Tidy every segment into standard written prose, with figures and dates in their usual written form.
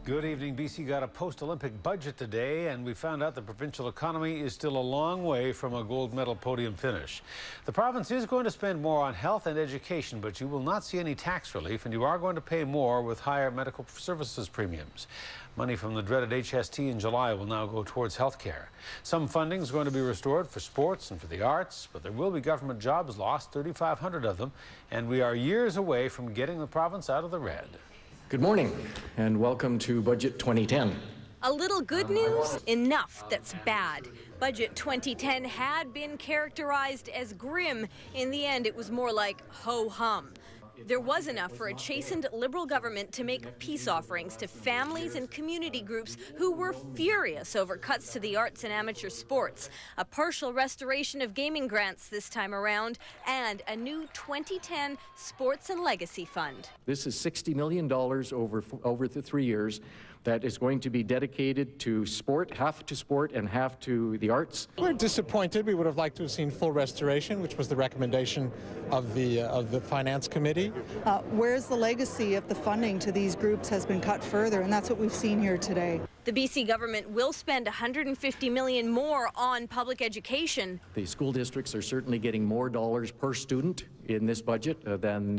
Good evening. BC got a post-Olympic budget today, and we found out the provincial economy is still a long way from a gold medal podium finish. The province is going to spend more on health and education, but you will not see any tax relief, and you are going to pay more with higher medical services premiums. Money from the dreaded HST in July will now go towards health care. Some funding is going to be restored for sports and for the arts, but there will be government jobs lost, 3,500 of them, and we are years away from getting the province out of the red. Good morning and welcome to Budget 2010. A little good news, enough that's bad. Budget 2010 had been characterized as grim. In the end, it was more like ho-hum. There was enough for a chastened Liberal government to make peace offerings to families and community groups who were furious over cuts to the arts and amateur sports, a partial restoration of gaming grants this time around, and a new 2010 Sports and Legacy Fund. This is $60 million over the 3 years that is going to be dedicated to sport, half to sport and half to the arts. We're disappointed. We would have liked to have seen full restoration, which was the recommendation of the Finance Committee. Where's the legacy if the funding to these groups has been cut further? And that's what we've seen here today. The BC government will spend $150 million more on public education. The school districts are certainly getting more dollars per student in this budget than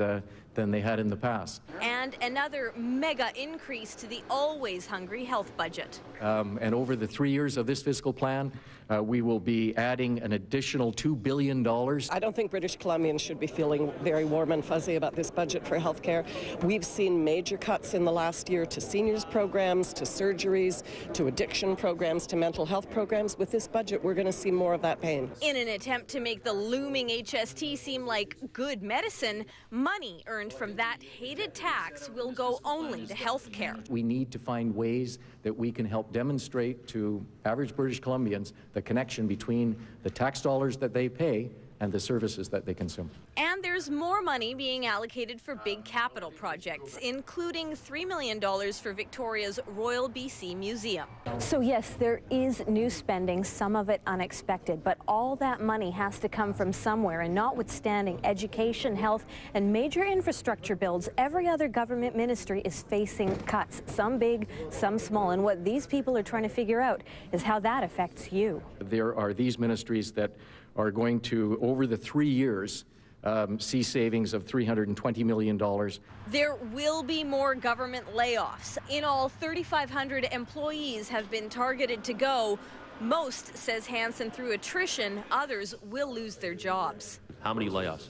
they had in the past. And another mega increase to the always hungry health budget. And over the 3 years of this fiscal plan, we will be adding an additional $2 billion. I don't think British Columbians should be feeling very warm and fuzzy about this budget for healthcare. We've seen major cuts in the last year to seniors programs, to surgeries, to addiction programs, to mental health programs. With this budget, we're going to see more of that pain. In an attempt to make the looming HST seem like good medicine, money earned from that hated tax will go only to health care. We need to find ways that we can help demonstrate to average British Columbians the connection between the tax dollars that they pay and the services that they consume. And there's more money being allocated for big capital projects, including $3 million for Victoria's Royal BC Museum. So yes, there is new spending, some of it unexpected, but all that money has to come from somewhere, and notwithstanding education, health, and major infrastructure builds, every other government ministry is facing cuts, some big, some small, and what these people are trying to figure out is how that affects you. There are these ministries that are going to, over the 3 years, see savings of $320 million. There will be more government layoffs. In all, 3,500 employees have been targeted to go. Most, says Hansen, through attrition. Others will lose their jobs. How many layoffs?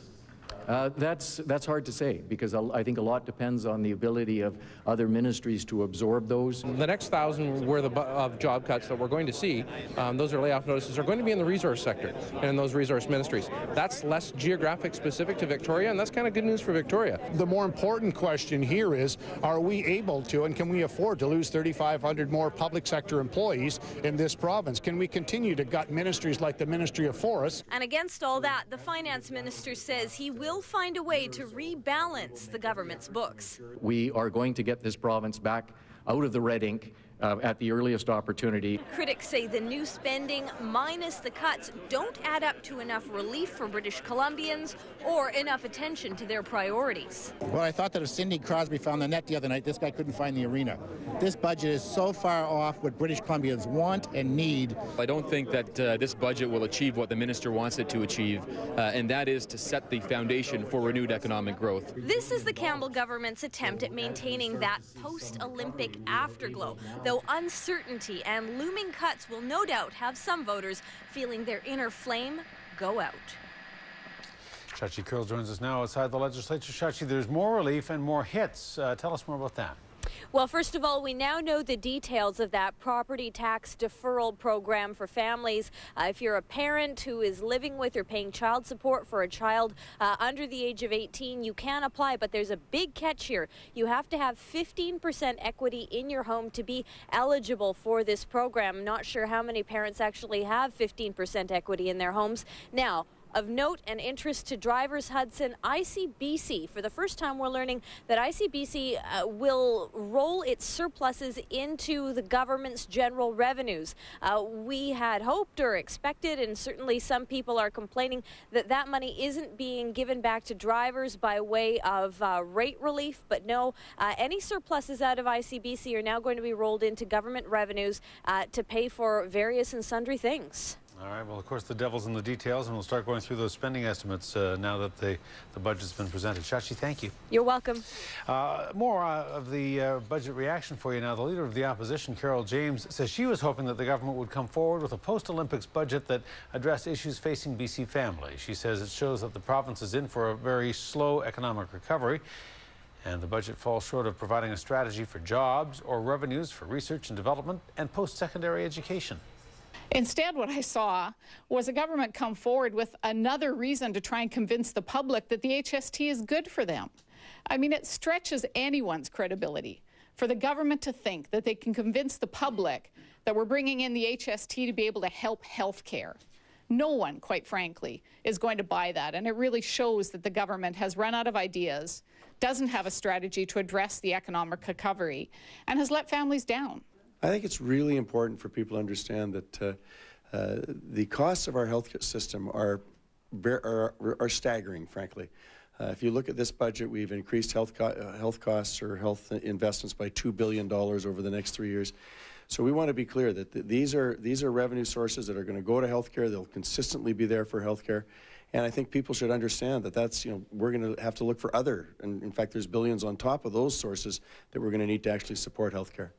That's hard to say, because I think a lot depends on the ability of other ministries to absorb those. The next 1,000 worth of job cuts that we're going to see, those are layoff notices, are going to be in the resource sector and in those resource ministries. That's less geographic specific to Victoria, and that's kind of good news for Victoria. The more important question here is, are we able to and can we afford to lose 3,500 more public sector employees in this province? Can we continue to gut ministries like the Ministry of Forests? And against all that, the finance minister says he will find a way to rebalance the government's books. We are going to get this province back out of the red ink at the earliest opportunity. Critics say the new spending minus the cuts don't add up to enough relief for British Columbians or enough attention to their priorities. Well, I thought that if Sidney Crosby found the net the other night, this guy couldn't find the arena. This budget is so far off what British Columbians want and need. I don't think that this budget will achieve what the minister wants it to achieve, and that is to set the foundation for renewed economic growth. This is the Campbell government's attempt at maintaining that post-Olympic afterglow, though uncertainty and looming cuts will no doubt have some voters feeling their inner flame go out. Shachi Curl joins us now outside the legislature. Shachi, there's more relief and more hits. Tell us more about that. Well, first of all, we now know the details of that property tax deferral program for families. If you're a parent who is living with or paying child support for a child under the age of 18, you can apply, but there's a big catch here. You have to have 15% equity in your home to be eligible for this program. Not sure how many parents actually have 15% equity in their homes. Now, Of note and interest to drivers, Hudson, ICBC, for the first time we're learning that ICBC will roll its surpluses into the government's general revenues. We had hoped or expected, and certainly some people are complaining that that money isn't being given back to drivers by way of rate relief, but no, any surpluses out of ICBC are now going to be rolled into government revenues to pay for various and sundry things. All right, well, of course, the devil's in the details, and we'll start going through those spending estimates now that the budget's been presented. Shashi, thank you. You're welcome. More of the budget reaction for you now. The leader of the opposition, Carol James, says she was hoping that the government would come forward with a post-Olympics budget that addressed issues facing BC families. She says it shows that the province is in for a very slow economic recovery, and the budget falls short of providing a strategy for jobs or revenues for research and development and post-secondary education. Instead, what I saw was a government come forward with another reason to try and convince the public that the HST is good for them. I mean, it stretches anyone's credibility for the government to think that they can convince the public that we're bringing in the HST to be able to help healthcare. No one, quite frankly, is going to buy that, and it really shows that the government has run out of ideas, doesn't have a strategy to address the economic recovery, and has let families down. I think it's really important for people to understand that the costs of our health system are staggering, frankly. If you look at this budget, we've increased health costs or health investments by $2 billion over the next 3 years. So we want to be clear that these are revenue sources that are going to go to healthcare. They'll consistently be there for healthcare. And I think people should understand that that's, we're going to have to look for other, and in fact, there's billions on top of those sources that we're going to need to actually support healthcare.